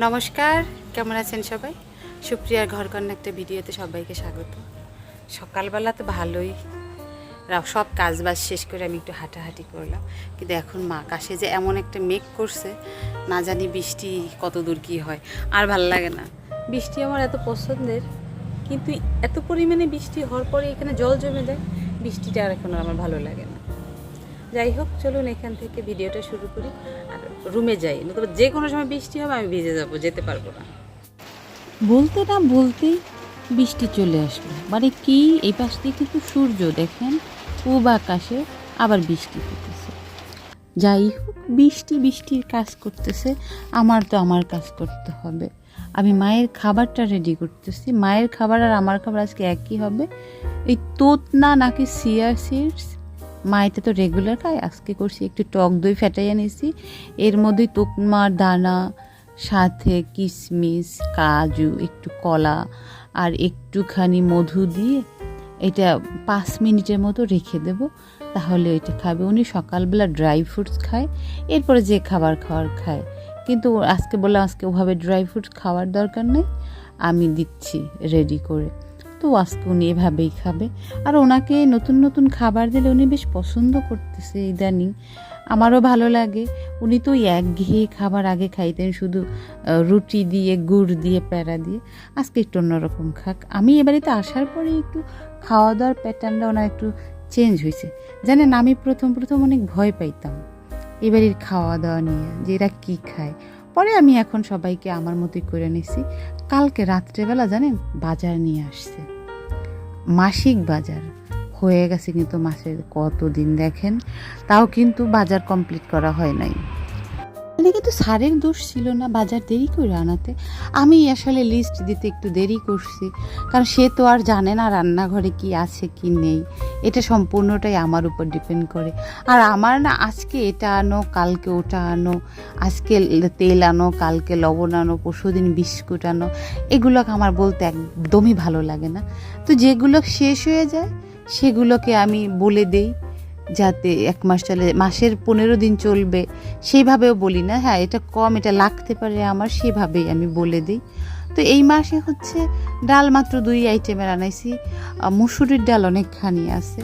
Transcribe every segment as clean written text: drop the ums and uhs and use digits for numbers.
নমস্কার, কেমন আছেন সবাই? সুপ্রিয়ার ঘরকন্যা একটা ভিডিওতে সবাইকে স্বাগত। সকালবেলা তো ভালোই, সব কাজবাজ শেষ করে আমি একটু হাঁটাহাঁটি করলাম, কিন্তু এখন মা আকাশে যে এমন একটা মেঘ করছে, না জানি বৃষ্টি কত দূর কী হয়। আর ভালো লাগে না, বৃষ্টি আমার এত পছন্দের, কিন্তু এত পরিমাণে বৃষ্টি হওয়ার পরে এখানে জল জমে যায়, বৃষ্টিটা আর এখন আমার ভালো লাগে না। যাই হোক, চলুন এখান থেকে ভিডিওটা শুরু করি আর রুমে যাই, নতুবা যে কোনো সময় বৃষ্টি হবে আমি ভিজে যাবো, যেতে পারবো না। বলতে না বলতেই বৃষ্টি চলে আসলো। মানে কি, এই পাশ দিয়ে কিন্তু সূর্য দেখেন, পূব আকাশে আবার বৃষ্টি হতেছে। যাই হোক, বৃষ্টির কাজ করতেছে, আমার তো আমার কাজ করতে হবে। আমি মায়ের খাবারটা রেডি করতেছি। মায়ের খাবার আর আমার খাবার আজকে একই হবে। এই তোতনা নাকি সিয়া সিডস, মায়েতে তো রেগুলার খায়, আজকে করছি একটু টক দই ফেটাইয়া নিয়েছি, এর মধ্যে তোতমার দানা, সাথে কিশমিশ, কাজু, একটু কলা আর একটুখানি মধু দিয়ে এটা 5 মিনিটের মতো রেখে দেব, তাহলে এটা খাবে। উনি সকালবেলা ড্রাই ফ্রুটস খায়, এরপরে যে খাবার খাওয়ার খায়, কিন্তু আজকে বললাম আজকে ওভাবে ড্রাই ফ্রুটস খাওয়ার দরকার নেই, আমি দিচ্ছি রেডি করে। তো আজকে উনি এভাবেই খাবে। আর ওনাকে নতুন নতুন খাবার দিলে উনি বেশ পছন্দ করতেছে ইদানিং, আমারও ভালো লাগে। উনি তো একঘেয়ে খাবার আগে খাইতেন শুধু রুটি দিয়ে, গুড় দিয়ে, প্যারা দিয়ে, আজকে একটু অন্যরকম খাক। আমি এবারেতে আসার পরে একটু খাওয়া দাওয়ার প্যাটার্নটা ওনার একটু চেঞ্জ হয়েছে। জানেন, আমি প্রথম অনেক ভয় পাইতাম এবারের খাওয়া দাওয়া নিয়ে, যে এরা কী খায়। পরে আমি এখন সবাইকে আমার মতোই করে নিছি। কালকে রাত্রেবেলা জানেন বাজার নিয়ে আসছে, মাসিক বাজার হয়ে গেছে, কিন্তু মাসের কতদিন দেখেন, তাও কিন্তু বাজার কমপ্লিট করা হয় নাই। মানে কিন্তু স্যারের দোষ ছিল না বাজার দেরি করে আনাতে, আমি আসলে লিস্ট দিতে একটু দেরি করছি, কারণ সে তো আর জানে না রান্নাঘরে কি আছে কি নেই, এটা সম্পূর্ণটাই আমার উপর ডিপেন্ড করে। আর আমার না আজকে এটা আনো, কালকে ওটা আনো, আজকে তেল আনো, কালকে লবণ আনো, পরশুদিন বিস্কুট আনো, এগুলোকে আমার বলতে একদমই ভালো লাগে না। তো যেগুলো শেষ হয়ে যায় সেগুলোকে আমি বলে দেই, যাতে 1 মাস চলে, মাসের 15 দিন চলবে, সেইভাবেও বলি না, হ্যাঁ এটা কম, এটা লাগতে পারে আমার, সেভাবেই আমি বলে দিই। তো এই মাসে হচ্ছে ডাল মাত্র 2 আইটেমের আনাইছি, মুসুরির ডাল অনেকখানি আছে।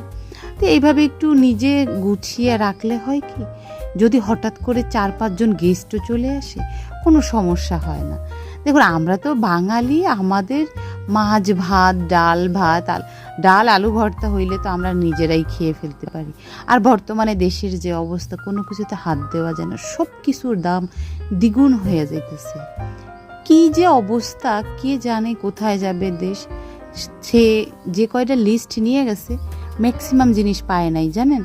তো এইভাবে একটু নিজে গুছিয়ে রাখলে হয় কি, যদি হঠাৎ করে 4-5 জন গেস্টও চলে আসে, কোনো সমস্যা হয় না। দেখুন, আমরা তো বাঙালি, আমাদের মাছ ভাত, ডাল ভাত, ডাল আলু ভর্তা হইলে তো আমরা নিজেরাই খেয়ে ফেলতে পারি। আর বর্তমানে দেশের যে অবস্থা, কোনো কিছুতে হাত দেওয়া যায় না, সব কিছুর দাম দ্বিগুণ হয়ে যাইতেছে। কি যে অবস্থা, কে জানে কোথায় যাবে দেশ। সে যে কয়টা লিস্ট নিয়ে গেছে, ম্যাক্সিমাম জিনিস পায় নাই জানেন।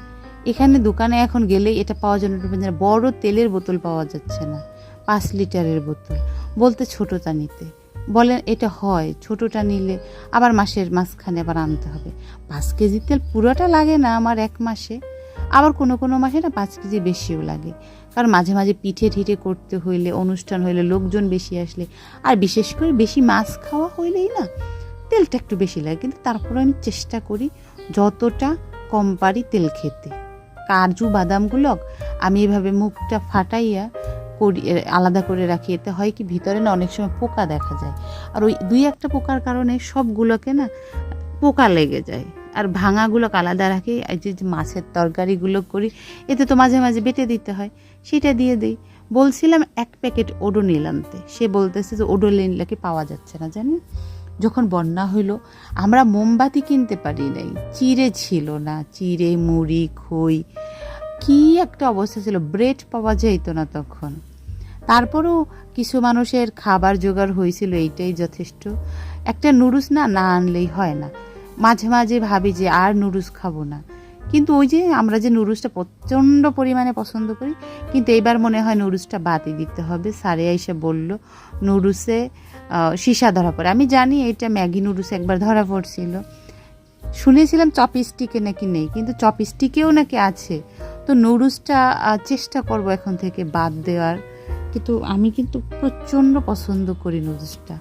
এখানে দোকানে এখন গেলেই এটা পাওয়া যায় না, বড় তেলের বোতল পাওয়া যাচ্ছে না, 5 লিটারের বোতল, বলতে ছোটোটা নিতে বলেন। এটা হয়, ছোটোটা নিলে আবার মাসের মাঝখানে আবার আনতে হবে। 5 কেজি তেল পুরোটা লাগে না আমার 1 মাসে, আবার কোনো মাসে না 5 কেজি বেশিও লাগে, কারণ মাঝে মাঝে পিঠে ঠিঠে করতে হইলে, অনুষ্ঠান হইলে, লোকজন বেশি আসলে, আর বিশেষ করে বেশি মাছ খাওয়া হইলেই না তেলটা একটু বেশি লাগে। কিন্তু তারপরে আমি চেষ্টা করি যতটা কম পারি তেল খেতে। কাজু বাদামগুলো আমি এভাবে মুখটা ফাটাইয়া করি, আলাদা করে রাখি। এতে হয় কি, ভিতরে না অনেক সময় পোকা দেখা যায়, আর ওই 2-1টা পোকার কারণে সবগুলোকে না পোকা লেগে যায়। আর ভাঙাগুলোকে আলাদা রাখি। এই যে মাছের তরকারিগুলো করি, এতে তো মাঝে মাঝে বেটে দিতে হয়, সেটা দিয়ে দিই। বলছিলাম 1 প্যাকেট ওডোনিল আনতে, সে বলতেছে যে ওডোনিল নাকি পাওয়া যাচ্ছে না। জানেন, যখন বন্যা হইলো আমরা মোমবাতি কিনতে পারি নাই, চিড়ে ছিল না, চিড়ে, মুড়ি, খই, কি একটা অবস্থা ছিল, ব্রেড পাওয়া যাইত না তখন। তারপরেও কিছু মানুষের খাবার জোগাড় হয়েছিল, এইটাই যথেষ্ট। একটা নুডলস না আনলেই হয় না। মাঝে মাঝে ভাবি যে আর নুডলস খাবো না, কিন্তু ওই যে আমরা যে নুডলসটা প্রচণ্ড পরিমাণে পছন্দ করি, কিন্তু এইবার মনে হয় নুডলসটা বাদই দিতে হবে। স্যারে এসে বলল নুডলসে সীসা ধরা পড়ে। আমি জানি এটা ম্যাগি নুডলস একবার ধরা পড়ছিল, শুনেছিলাম চপস্টিকে নাকি নেই, কিন্তু চপস্টিকেও নাকি আছে। তো নুডলসটা চেষ্টা করব এখন থেকে বাদ দেওয়ার, কিন্তু আমি কিন্তু প্রচণ্ড পছন্দ করি নুডলসটা।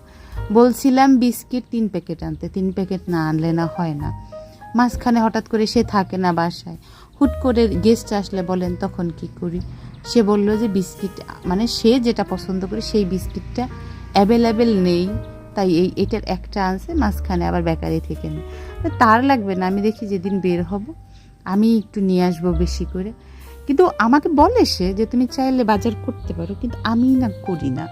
বলছিলাম বিস্কিট 3 প্যাকেট আনতে, 3 প্যাকেট না আনলে না হয় না। মাঝখানে হঠাৎ করে সে থাকে না বাসায়, হুট করে গেস্ট আসলে বলেন তখন কি করি, সে বলল যে বিস্কিট মানে সে যেটা পছন্দ করে সেই বিস্কিটটা অ্যাভেলেবেল নেই, তাই এটার একটা আনছে, মাঝখানে আবার বেকারি থেকে নেই। তার লাগবে না, আমি দেখি যেদিন বের হব আমি একটু নিয়ে আসবো বেশি করে। কিন্তু আমাকে বলে সে যে তুমি চাইলে বাজার করতে পারো, কিন্তু আমি না করি না,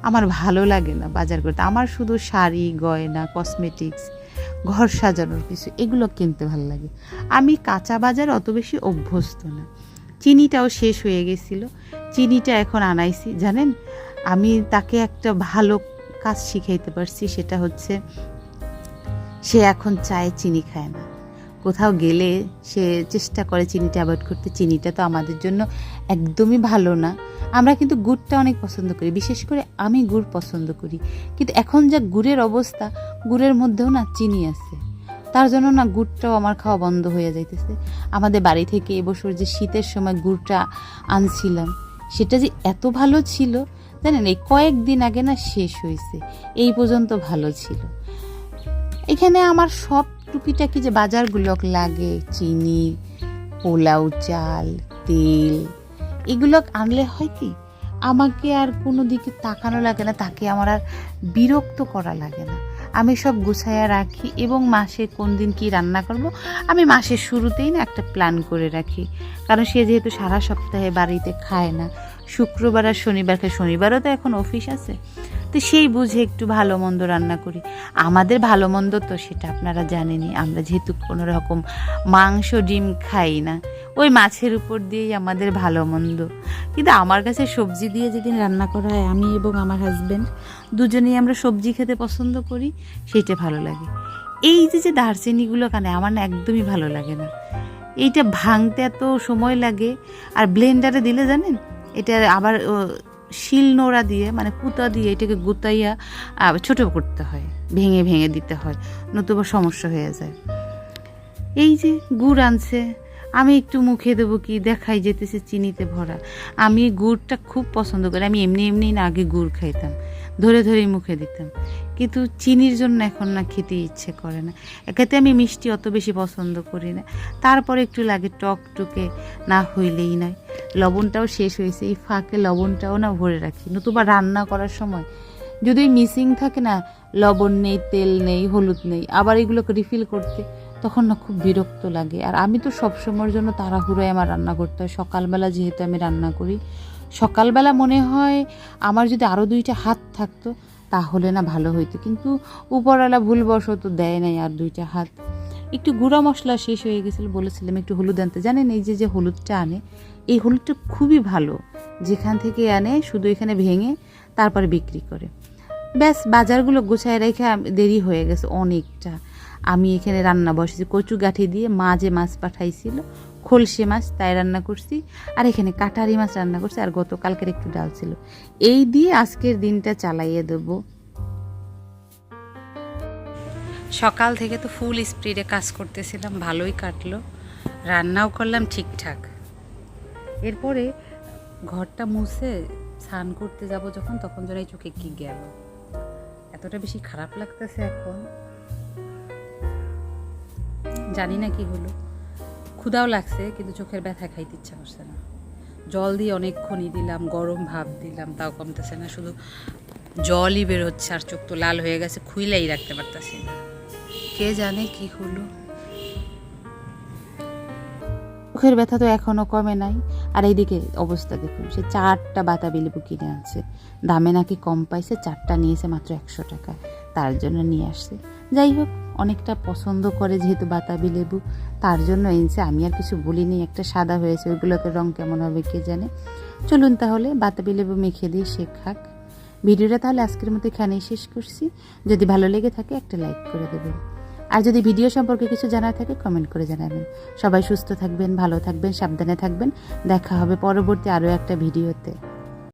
আমার ভালো লাগে না বাজার করতে। আমার শুধু শাড়ি, গয়না, কসমেটিক্স, ঘর সাজানোর কিছু এগুলো কিনতে ভালো লাগে। আমি কাঁচা বাজার অত বেশি অভ্যস্ত না। চিনিটাও শেষ হয়ে গেছিল, চিনিটা এখন আনাইছি। জানেন, আমি তাকে একটা ভালো কাজ শিখাইতে পারছি, সেটা হচ্ছে সে এখন চায়ে চিনি খায় না। কোথাও গেলে সে চেষ্টা করে চিনিটা অ্যাভয়েড করতে। চিনিটা তো আমাদের জন্য একদমই ভালো না। আমরা কিন্তু গুড়টা অনেক পছন্দ করি, বিশেষ করে আমি গুড় পছন্দ করি। কিন্তু এখন যা গুড়ের অবস্থা, গুড়ের মধ্যেও না চিনি আছে, তার জন্য না গুড়টাও আমার খাওয়া বন্ধ হয়ে যাইতেছে। আমাদের বাড়ি থেকে এবছর যে শীতের সময় গুড়টা আনছিলাম, সেটা যে এত ভালো ছিল জানেন, এই কয়েকদিন আগে না শেষ হয়েছে, এই পর্যন্ত ভালো ছিল। এখানে আমার সব টুকিটাকি যে বাজারগুলো লাগে, চিনি, পোলাও চাল, তেল, এগুলো আনলে হয় কি আমাকে আর কোনো দিকে তাকানো লাগে না, তাকে আমার আর বিরক্ত করা লাগে না। আমি সব গুছাইয়া রাখি এবং মাসে কোন দিন কি রান্না করব আমি মাসের শুরুতেই না একটা প্ল্যান করে রাখি। কারণ সে যেহেতু সারা সপ্তাহে বাড়িতে খায় না, শুক্রবার আর শনিবার খায়, শনিবারও তো এখন অফিস আছে, তো সেই বুঝে একটু ভালো মন্দ রান্না করি। আমাদের ভালো মন্দ তো সেটা আপনারা জানেনই, আমরা যেহেতু কোনো রকম মাংস ডিম খাই না, ওই মাছের উপর দিয়েই আমাদের ভালো মন্দ। কিন্তু আমার কাছে সবজি দিয়ে যেদিন রান্না করা হয়, আমি এবং আমার হাজব্যান্ড দুজনেই আমরা সবজি খেতে পছন্দ করি, সেইটা ভালো লাগে। এই যে দারচিনিগুলো কানে আমার না একদমই ভালো লাগে না, এইটা ভাঙতে এত সময় লাগে। আর ব্লেন্ডারে দিলে জানেন, এটা আবার শিল নোড়া দিয়ে মানে পুতা দিয়ে এটাকে গুতাইয়া ছোটো করতে হয়, ভেঙে ভেঙে দিতে হয়, নতুবা সমস্যা হয়ে যায়। এই যে গুড় আনছে, আমি একটু মুখে দেবো কি, দেখাই যেতেছে চিনিতে ভরা। আমি গুড়টা খুব পছন্দ করি, আমি এমনি এমনি না আগে গুড় খাইতাম, ধরে ধরেই মুখে দিতাম, কিন্তু চিনির জন্য এখন না খেতে ইচ্ছে করে না। একাতে আমি মিষ্টি অত বেশি পছন্দ করি না, তারপরে একটু লাগে টক টুকে, না হইলেই নয়। লবণটাও শেষ হয়েছে, এই ফাঁকে লবণটাও না ভরে রাখি, নতুবা রান্না করার সময় যদি মিসিং থাকে না, লবণ নেই, তেল নেই, হলুদ নেই, আবার এগুলোকে রিফিল করতে তখন না খুব বিরক্ত লাগে। আর আমি তো সবসময়ের জন্য তাড়াহুড়োয় আমার রান্না করতে হয়। সকালবেলা যেহেতু আমি রান্না করি, সকালবেলা মনে হয় আমার যদি আরও 2টা হাত থাকতো তাহলে না ভালো হইতো, কিন্তু উপরওয়ালা ভুলবশত দেয় নাই আর 2টা হাত। একটু গুঁড়া মশলা শেষ হয়ে গেছিলো, বলেছিলাম একটু হলুদ আনতে। জানেন, এই যে হলুদটা আনে, এই হলুদটা খুবই ভালো, যেখান থেকে আনে শুধু এখানে ভেঙে তারপরে বিক্রি করে। ব্যাস বাজারগুলো গোছায় রেখে দেরি হয়ে গেছে অনেকটা। আমি এখানে রান্না বসেছি, কচু গাঠি দিয়ে মা যে মাছ পাঠাইছিল, খলসে মাছ, তাই রান্না করছি। আর এখানে কাটারি মাছ রান্না করছি, আর গতকালকের একটু ডাল ছিল। এই দিয়ে আজকের দিনটা চালাইয়ে দেবো। সকাল থেকে তো ফুল স্পিডে কাজ করতেছিলাম, ভালোই কাটলো, রান্নাও করলাম ঠিকঠাক। এরপরে ঘরটা মুছে স্নান করতে যাব যখন, তখন যেন এই চোখে কি গেল, এতটা বেশি খারাপ লাগতেছে এখন, জানি না কি হলো। ক্ষুধাও লাগছে, কিন্তু চোখের ব্যথা খাইতে ইচ্ছা করছে না। জল দিয়ে অনেকক্ষণই দিলাম, গরম ভাব দিলাম, তাও কমতেছে না, শুধু জলই বেরোচ্ছে, আর চোখ তো লাল হয়ে গেছে, খুইলাই রাখতে পারতেছি না, কে জানে কি হলো। চোখের ব্যথা তো এখনও কমে নাই। আর এইদিকে অবস্থা দেখুন, সে 4টা বাতাবি লেবু কিনে আনছে, দামে নাকি কম পাইছে, 4টা নিয়েছে মাত্র 100 টাকা, তার জন্য নিয়ে আসছে। যাই হোক, অনেকটা পছন্দ করে যেহেতু বাতাবি লেবু, তার জন্য এনেছে। আমি আর কিছু বলিনি, একটা সাদা হয়েছে, ওইগুলোকে রং কেমন হবে কে জানে। চলুন তাহলে বাতাবি লেবু মেখে দিয়ে সে খাক। ভিডিওটা তাহলে আজকের মতো এখানেই শেষ করছি। যদি ভালো লেগে থাকে একটা লাইক করে দেবেন, আর যদি ভিডিও সম্পর্কে কিছু জানার থাকে কমেন্ট করে জানাবেন। সবাই সুস্থ থাকবেন, ভালো থাকবেন, সাবধানে থাকবেন। দেখা হবে পরবর্তী আরও একটা ভিডিওতে।